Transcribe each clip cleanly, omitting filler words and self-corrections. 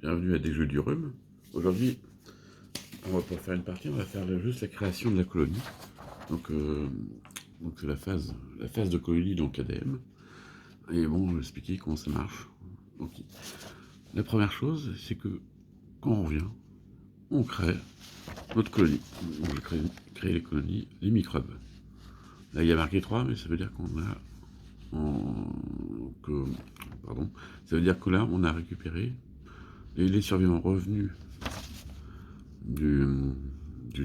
Bienvenue à des jeux du rhume. Aujourd'hui, on va pas faire une partie, on va faire juste la création de la colonie. Donc c'est la phase de colonie, donc ADM. Et bon, je vais expliquer comment ça marche. Donc, la première chose, c'est que quand on revient, on crée notre colonie. On va créer les colonies, les microbes. Là, il y a marqué 3, mais ça veut dire ça veut dire que là, on a récupéré les survivants revenus du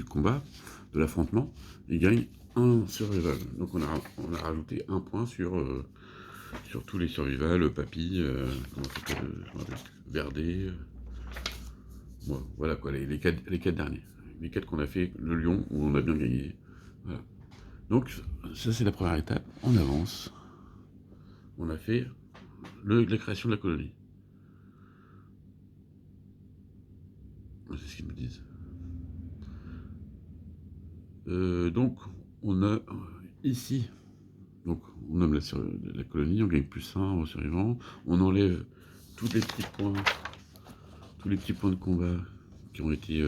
combat, de l'affrontement, ils gagnent un survival. Donc on a rajouté un point sur tous les survivals, Papy, comment ça s'appelle, je me rappelle plus, Verdé, voilà quoi, les quatre derniers. Les 4 qu'on a fait, le lion, où on a bien gagné. Voilà. Donc ça c'est la première étape, on avance. On a fait la création de la colonie. C'est ce qu'ils me disent. Donc on a ici, donc on nomme la colonie, on gagne +1 aux survivants, on enlève tous les petits points de combat qui ont été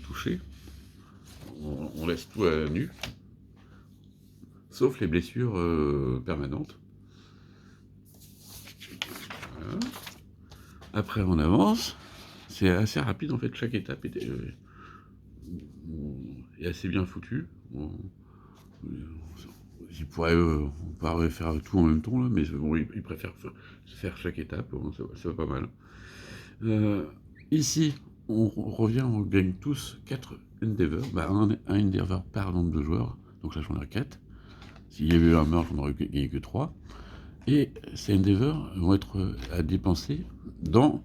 touchés, on laisse tout à nu, sauf les blessures permanentes. Voilà. Après on avance, c'est assez rapide en fait, chaque étape est assez bien foutue. On pourrait faire tout en même temps, là, mais bon, ils préfèrent faire chaque étape, bon, ça va pas mal. Ici, on revient, on gagne tous 4 Endeavor, un Endeavor par nombre de joueurs, donc là j'en ai 4. S'il y avait eu un mort, j'en aurais gagné que 3. Et ces Endeavors vont être à dépenser dans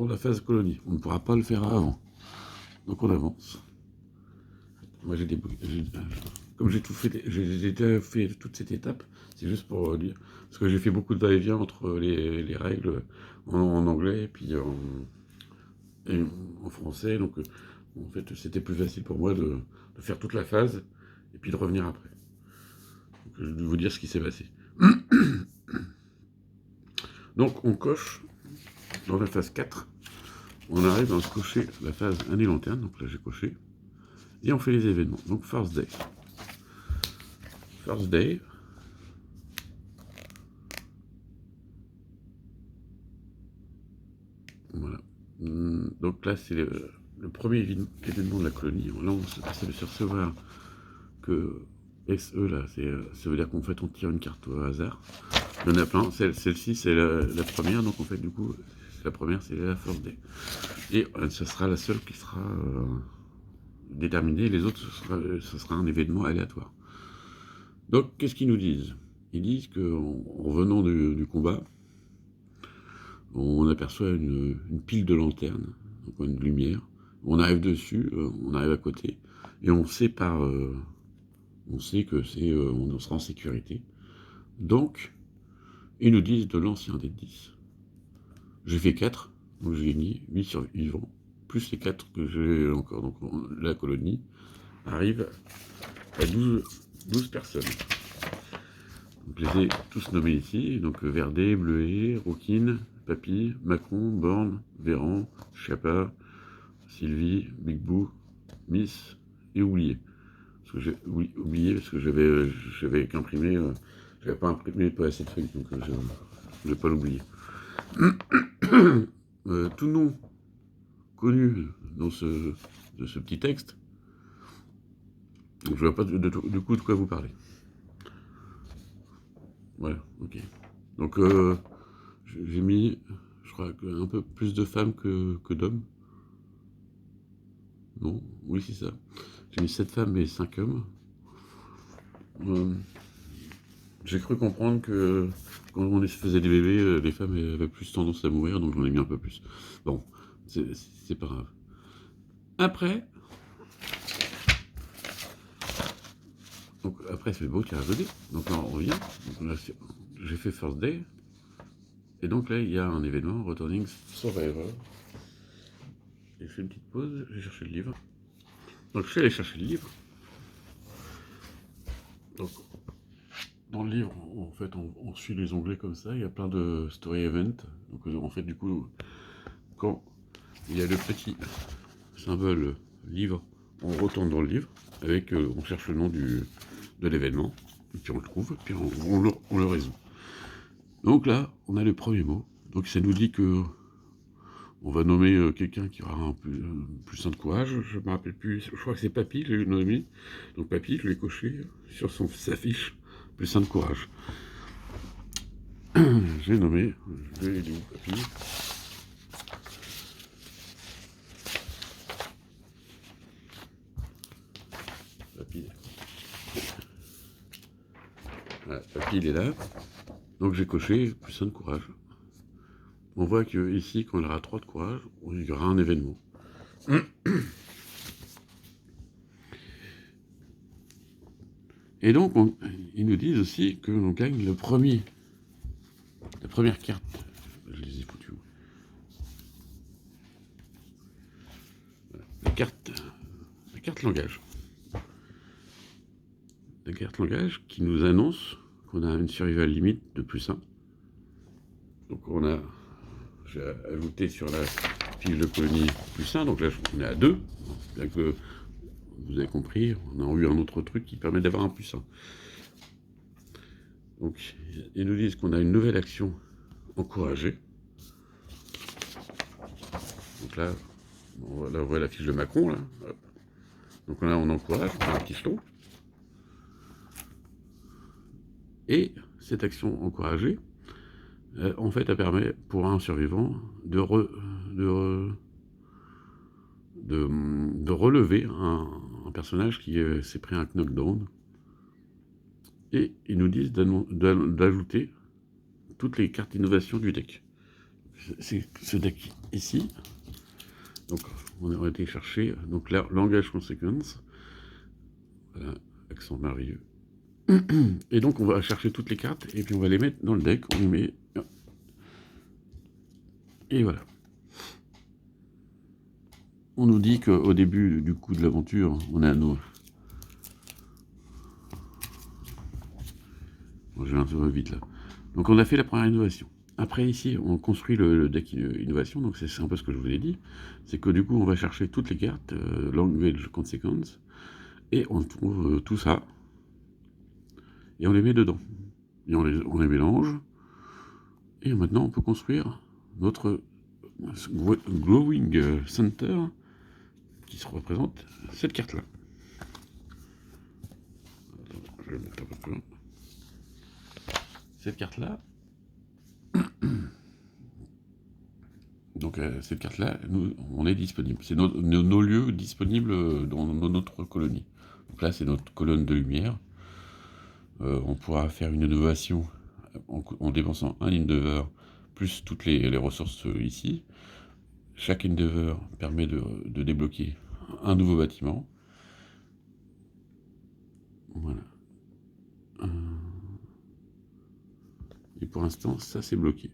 la phase colonie. On ne pourra pas le faire avant. Donc on avance. Moi comme j'ai déjà fait toute cette étape, c'est juste pour dire, parce que j'ai fait beaucoup de va-et-vient entre les règles en anglais et puis en français, donc en fait c'était plus facile pour moi de faire toute la phase et puis de revenir après. Donc, je vais vous dire ce qui s'est passé. Donc on coche dans la phase 4, on arrive à cocher la phase année lanterne, donc là j'ai coché, et on fait les événements. Donc First Day. First Day. Voilà. Donc là c'est le premier événement de la colonie. Là on se recevoir que SE là, ça veut dire qu'en fait on tire une carte au hasard. Il y en a plein, celle-ci c'est la première, donc en fait du coup la première c'est la First Day. Et ce sera la seule qui sera déterminée, les autres ce sera un événement aléatoire. Donc qu'est-ce qu'ils nous disent? Ils disent qu'en revenant du combat, on aperçoit une pile de lanternes, donc une lumière. On arrive dessus, on arrive à côté, et on sait on sait que on sera en sécurité. Donc, ils nous disent de lancer un dé de 10. J'ai fait 4, donc j'ai gagné 8 survivants, plus les 4 que j'ai encore. Donc la colonie arrive à 12 personnes. Donc, je les ai tous nommés ici, donc Verdé, Bleuet, Rouquine, Papy, Macron, Borne, Véran, Chapa, Sylvie, Big Boo, Miss et oublié. Parce que j'ai oublié parce que j'avais qu'imprimé, j'avais pas imprimé pas assez de feuilles, donc je vais pas l'oublier. Tout nom connu dans ce petit texte, donc je vois pas du coup de quoi vous parlez. Voilà, ok. Donc j'ai mis, je crois, un peu plus de femmes que d'hommes. Non, oui c'est ça. J'ai mis 7 femmes et 5 hommes. J'ai cru comprendre que quand on faisait des bébés, les femmes avaient plus tendance à mourir, donc j'en ai mis un peu plus. Bon, c'est pas grave. Après c'est beau tirage de dés. Donc là on revient. J'ai fait First Day. Et donc là il y a un événement, Returning Survivor. J'ai fait une petite pause, j'ai cherché le livre. Donc je suis allé chercher le livre. Donc dans le livre, en fait, on suit les onglets comme ça. Il y a plein de story events. Donc, en fait, du coup, quand il y a le petit symbole livre, on retourne dans le livre avec, on cherche le nom de l'événement, et puis on le trouve, puis on le résout. Donc là, on a le premier mot. Donc ça nous dit que on va nommer quelqu'un qui aura un plus un de courage. Je me rappelle plus. Je crois que c'est Papy, je l'ai nommé. Donc Papy, je l'ai coché sur sa fiche. Plus un de courage. J'ai nommé. Je l'ai dit où, Papy. Papy. Voilà, Papy, il est là. Donc j'ai coché plus un de courage. On voit que ici, quand il aura 3 de courage, il y aura un événement. Et donc, ils nous disent aussi que l'on gagne la première carte. Je les ai foutus où? La carte langage. La carte langage qui nous annonce qu'on a une survival limite de +1. Donc j'ai ajouté sur la fiche de colonie +1, donc là on est à 2. Bien que vous avez compris, on a eu un autre truc qui permet d'avoir un +1. Donc ils nous disent qu'on a une nouvelle action encouragée. Donc là, on voit la fiche de Macron là. Donc là on encourage, on a un petit jeton. Et cette action encouragée, en fait, elle permet pour un survivant de relever un personnage qui s'est pris un knockdown. Et ils nous disent d'ajouter toutes les cartes d'innovation du deck. C'est ce deck ici. Donc, on a été chercher donc là, langage consequence. Voilà, accent merveilleux. Et donc on va chercher toutes les cartes et puis on va les mettre dans le deck, on les met. Et voilà. On nous dit qu'au début du coup de l'aventure, on a nos. Bon, je vais un peu vite là. Donc on a fait la première innovation. Après ici, on construit le deck innovation, donc c'est un peu ce que je vous ai dit. C'est que du coup, on va chercher toutes les cartes, language consequence, et on trouve tout ça. Et on les met dedans. Et on les mélange. Et maintenant, on peut construire notre glowing center qui se représente cette carte-là. Je vais mettre un peu plus loin. Cette carte-là. Donc cette carte-là, on est disponible. C'est nos lieux disponibles dans notre colonie. Donc là, c'est notre colonne de lumière. On pourra faire une innovation en dépensant un endeavor plus toutes les ressources ici. Chaque endeavor permet de débloquer un nouveau bâtiment. Voilà. Et pour l'instant, ça c'est bloqué.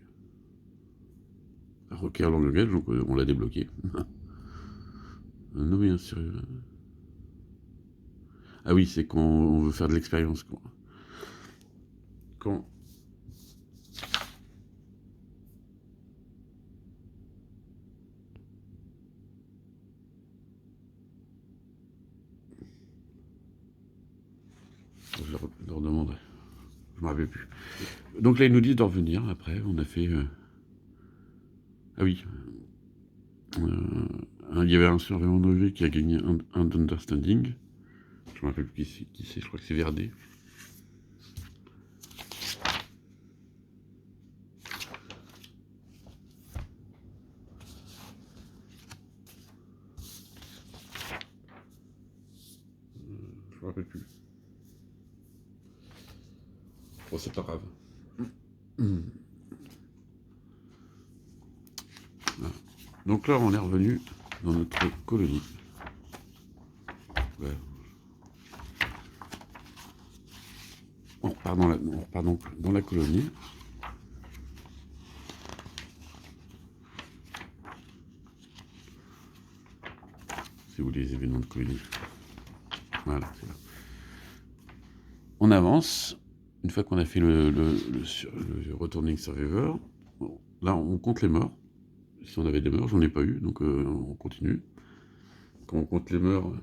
Require langage, donc on l'a débloqué. Non, bien sûr. Ah oui, c'est quand on veut faire de l'expérience. Quand je leur demande. Je ne me rappelle plus. Donc là, ils nous disent d'en revenir. Après, on a fait. Ah oui. Il y avait un surveillant de qui a gagné un d'understanding. Je ne me rappelle plus qui c'est. Je crois que c'est Verdé. Je ne me rappelle plus. Bon, c'est pas grave. Voilà. Donc là, on est revenu dans notre colonie. Ouais. On repart donc dans la colonie. C'est où les événements de colonie? Voilà, c'est là. On avance. une fois qu'on a fait le Returning Survivor, bon, là on compte les morts. Si on avait des morts, j'en ai pas eu, donc on continue. Quand on compte les morts,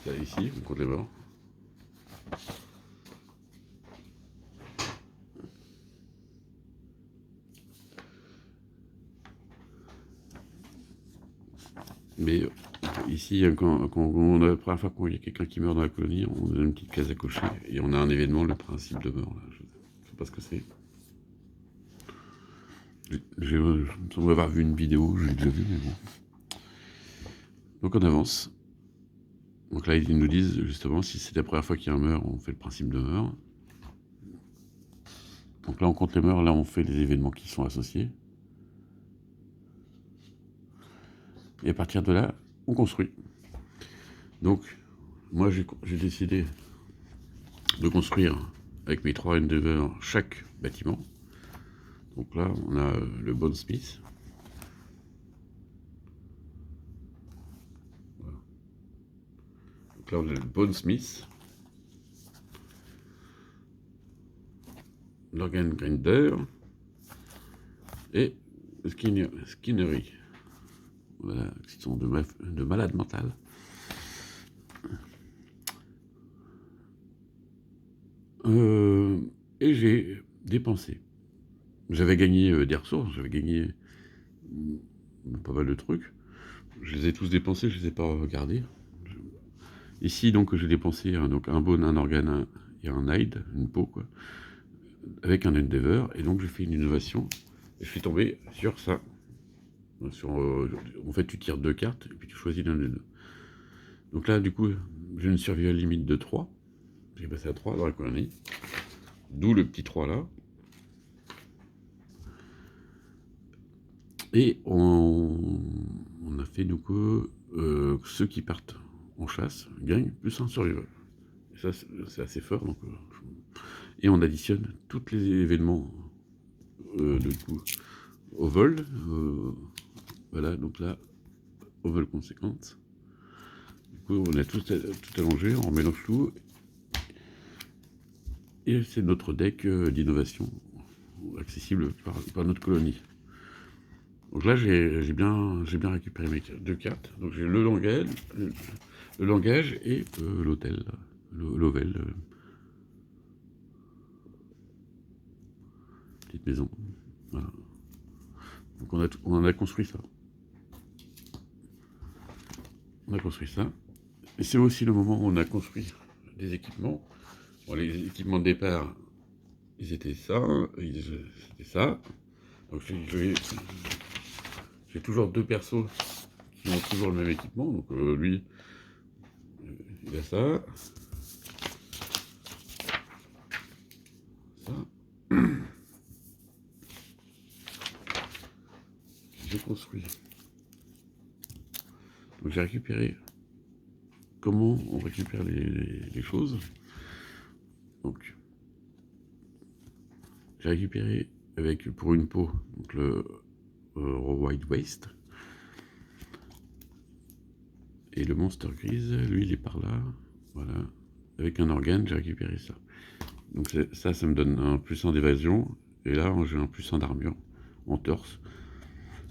là ici, on compte les morts. Mais ici, quand on a la première fois qu'il y a quelqu'un qui meurt dans la colonie, on a une petite case à cocher et on a un événement, le principe de mort. Là. Je sais pas ce que c'est. Je me semble avoir vu une vidéo, j'ai déjà vu, mais bon. Donc on avance. Donc là, ils nous disent justement, si c'est la première fois qu'il y a un meurtre, on fait le principe de meurtre. Donc là, on compte les meurtres, là, on fait les événements qui sont associés. Et à partir de là, on construit. Donc, moi, j'ai décidé de construire avec mes 3 Endeavor chaque bâtiment. Donc là, on a le Bonesmith. Voilà. Donc là, on a le Bonesmith. L'Organ Grinder. Et le Skinnery. Voilà, qui sont de malades mentales. Et j'ai dépensé. J'avais gagné des ressources, j'avais gagné pas mal de trucs. Je les ai tous dépensés, je les ai pas regardés. Ici, donc, j'ai dépensé donc, un bone, un organe et un hide, une peau, quoi, avec un endeavor. Et donc, j'ai fait une innovation. Et je suis tombé sur ça. En fait, tu tires 2 cartes et puis tu choisis l'un des deux. Donc là, du coup, j'ai une survival limite de 3. J'ai passé à 3 dans la colonie. D'où le petit 3 là. Et on a fait du coup ceux qui partent en chasse gagnent plus un survival. Et ça, c'est assez fort. Donc, et on additionne tous les événements du coup au vol. Voilà, donc là, au vol conséquence. Du coup, on a tout allongé, on mélange tout. Et c'est notre deck d'innovation accessible par notre colonie. Donc là, j'ai bien récupéré mes 2 cartes. Donc j'ai le langage et l'hôtel, l'ovel, petite maison. Voilà. Donc on a construit ça. On a construit ça. Et c'est aussi le moment où on a construit des équipements. Bon, les équipements de départ, ils étaient ça, c'était ça. Donc j'ai toujours 2 persos qui ont toujours le même équipement. Donc lui, il a ça. Ça. J'ai construit. Donc j'ai récupéré. Comment on récupère les choses. Donc j'ai récupéré avec pour une peau donc le White Waste. Et le Monster Grise, lui il est par là. Voilà. Avec un organe, j'ai récupéré ça. Donc ça me donne un +1 d'évasion. Et là, j'ai un +1 d'armure en torse.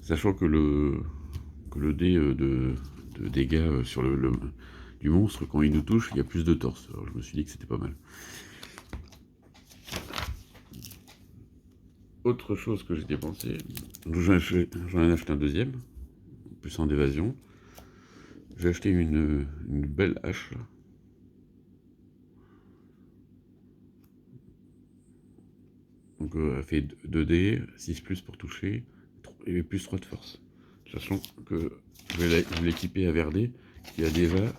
Sachant que le dé de dégâts sur du monstre, quand il nous touche, il y a plus de torse. Alors je me suis dit que c'était pas mal. Autre chose que j'ai dépensé, j'en ai acheté un deuxième, +1 d'évasion. J'ai acheté une belle hache. Là. Donc elle fait 2D, 6 plus pour toucher, et +3 de force. Sachant que je vais l'équiper à Verdé, qui a déjà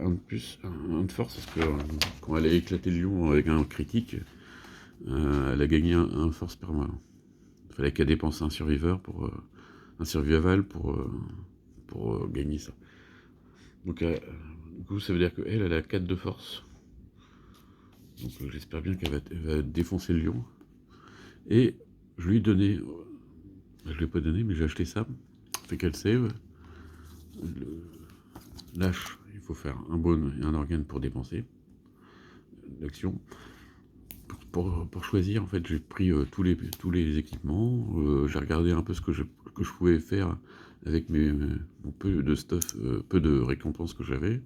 un de plus, un de force, parce que quand elle a éclaté le lion avec un critique, elle a gagné un force par mois. Il fallait qu'elle dépense un survivor un survival pour gagner ça. Donc du coup ça veut dire qu'elle a 4 de force. Donc j'espère bien qu'elle va défoncer le lion. Et je lui ai donné, je ne l'ai pas donné mais j'ai acheté ça. Fait qu'elle save. lâche, il faut faire un bone et un organe pour dépenser l'action. Pour choisir, en fait, j'ai pris tous les équipements, j'ai regardé un peu ce que je pouvais faire avec mon peu de stuff, peu de récompenses que j'avais.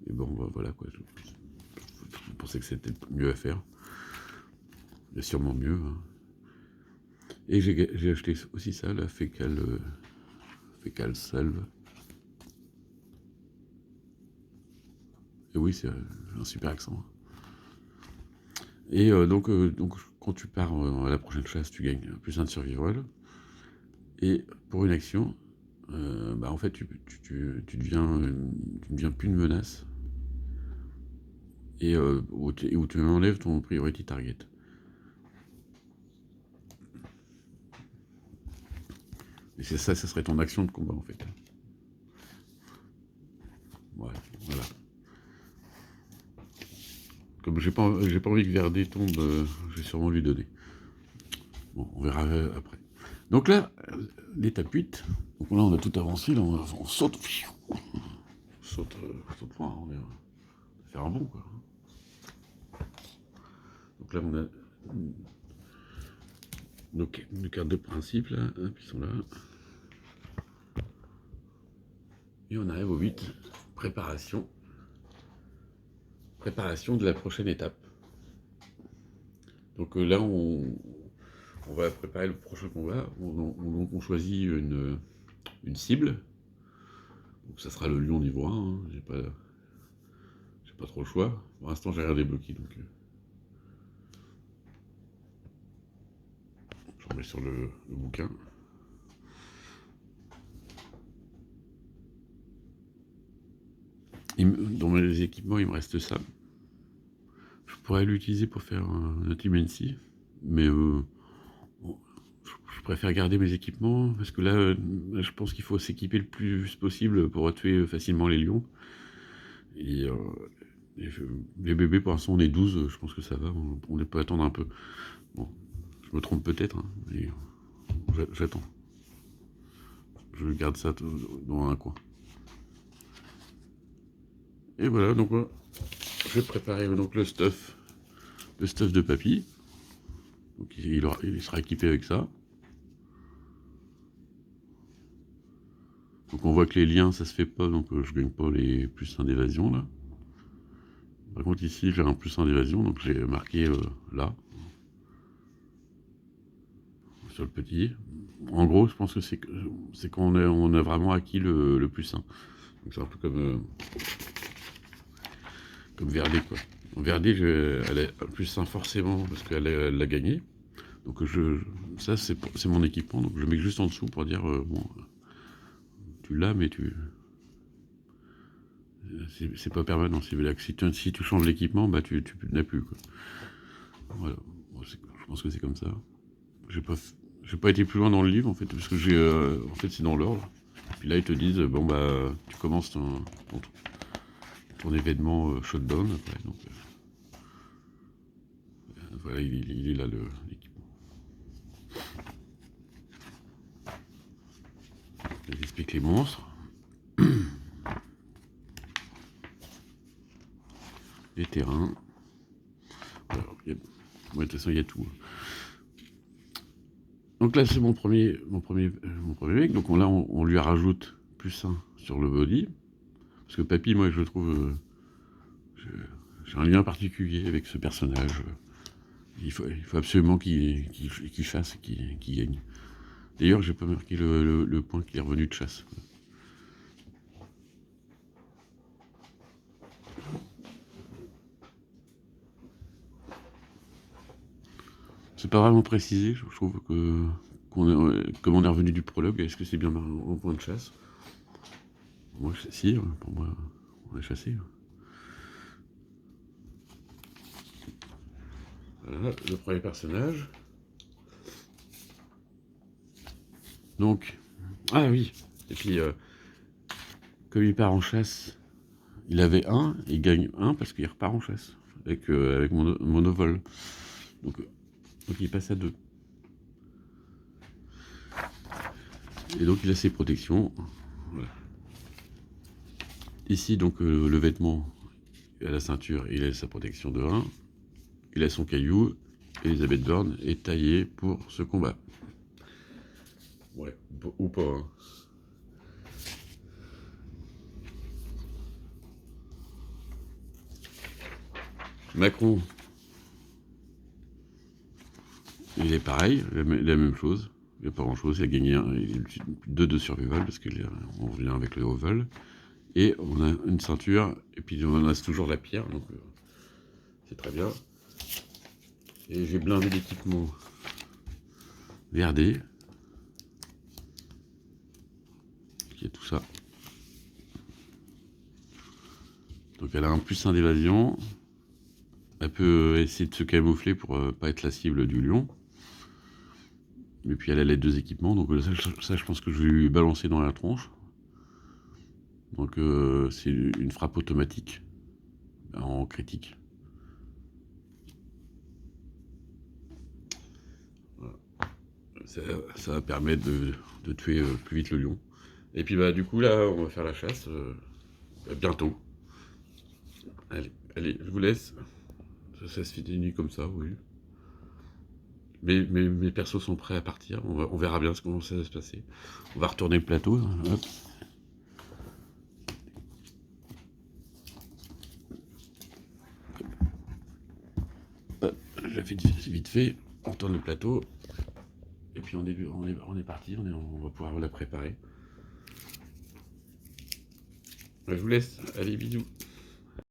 Et bon, bah, voilà quoi. Je pensais que c'était mieux à faire. Il y a sûrement mieux. Hein. Et j'ai acheté aussi ça, la fécale salve. Et oui, c'est un super accent. Et donc, quand tu pars à la prochaine chasse, tu gagnes plus un de survival. Et pour une action, bah en fait, tu deviens plus une menace. Et où tu enlèves ton priority target. Et c'est ça, ça serait ton action de combat en fait. Ouais, voilà. Comme j'ai pas envie que Verdé tombe, je vais sûrement lui donner. Bon, on verra après. Donc là, l'étape 8. Donc là, on a tout avancé, là, on saute. On saute loin, on va faire un bond, quoi. Donc là, on a nos cartes de principe, là, hop, ils sont là. Et on arrive au 8, préparation. Préparation de la prochaine étape. Donc là, on va préparer le prochain combat. On choisit une cible. Donc ça sera le lion niveau 1. Hein. J'ai pas trop le choix. Pour l'instant, j'ai rien débloqué. Donc je remets sur le bouquin. Dans mes équipements, il me reste ça. Je pourrais l'utiliser pour faire un ultimacy, mais je préfère garder mes équipements parce que là, je pense qu'il faut s'équiper le plus possible pour tuer facilement les lions. Et les bébés, pour l'instant, on est 12, je pense que ça va, on peut attendre un peu. Bon, je me trompe peut-être, hein, mais j'attends. Je garde ça dans un coin. Et voilà, donc je vais préparer donc le stuff de papy. Donc il sera équipé avec ça. Donc on voit que les liens ça se fait pas, donc je gagne pas les plus 1 d'évasion là. Par contre ici j'ai un plus 1 d'évasion, donc j'ai marqué là. Sur le petit. En gros je pense que c'est qu'on a vraiment acquis le plus 1. Donc c'est un peu comme Verdé quoi. Verdé elle a un plus 1 forcément parce qu'elle l'a gagné. Donc ça c'est mon équipement, donc je mets juste en dessous pour dire bon tu l'as mais c'est pas permanent. Si tu changes l'équipement, bah tu n'as plus quoi. Voilà. Bon, je pense que c'est comme ça. J'ai pas été plus loin dans le livre en fait parce que en fait c'est dans l'ordre. Puis là ils te disent bon bah tu commences ton événement shutdown après. Donc voilà il est là l'équipement. J'explique les monstres. Les terrains. Voilà, de toute façon il y a tout. Donc là c'est mon premier mec. Donc là on lui rajoute plus 1 sur le body. Parce que papy moi je le trouve j'ai un lien particulier avec ce personnage. Il faut absolument qu'il chasse et qu'il gagne. D'ailleurs j'ai pas marqué le point qu'il est revenu de chasse. C'est pas vraiment précisé, je trouve que comme on est revenu du prologue, est-ce que c'est bien en point de chasse? Moi, si, pour moi, on a chassé. Voilà, le premier personnage. Donc, ah oui, et puis, comme il part en chasse, il avait 1, il gagne 1 parce qu'il repart en chasse, avec monovol. Donc il passe à 2. Et donc il a ses protections. Voilà. Ici, donc, le vêtement, à la ceinture, il a sa protection de 1. Il a son caillou. Elisabeth Borne est taillée pour ce combat. Ouais, ou pas. Hein. Macron, il est pareil, la même chose. Il n'y a pas grand chose, il a gagné 2 de survival parce qu'on revient avec le haut vol. Et on a une ceinture, et puis on a toujours la pierre, donc c'est très bien. Et j'ai blindé l'équipement VRD, qui est tout ça. Donc elle a un +1 d'évasion. Elle peut essayer de se camoufler pour pas être la cible du lion. Et puis elle a les 2 équipements, donc ça je pense que je vais lui balancer dans la tronche. Donc c'est une frappe automatique en critique. Voilà. Ça va permettre de tuer plus vite le lion. Et puis bah du coup là on va faire la chasse bientôt. Allez, je vous laisse. Ça se finit comme ça, oui. Mes persos sont prêts à partir. On verra bien comment ça va se passer. On va retourner le plateau. Hop. Je la fais vite fait. On tourne le plateau. Et puis on est parti. On va pouvoir la préparer. Je vous laisse. Allez, bisous.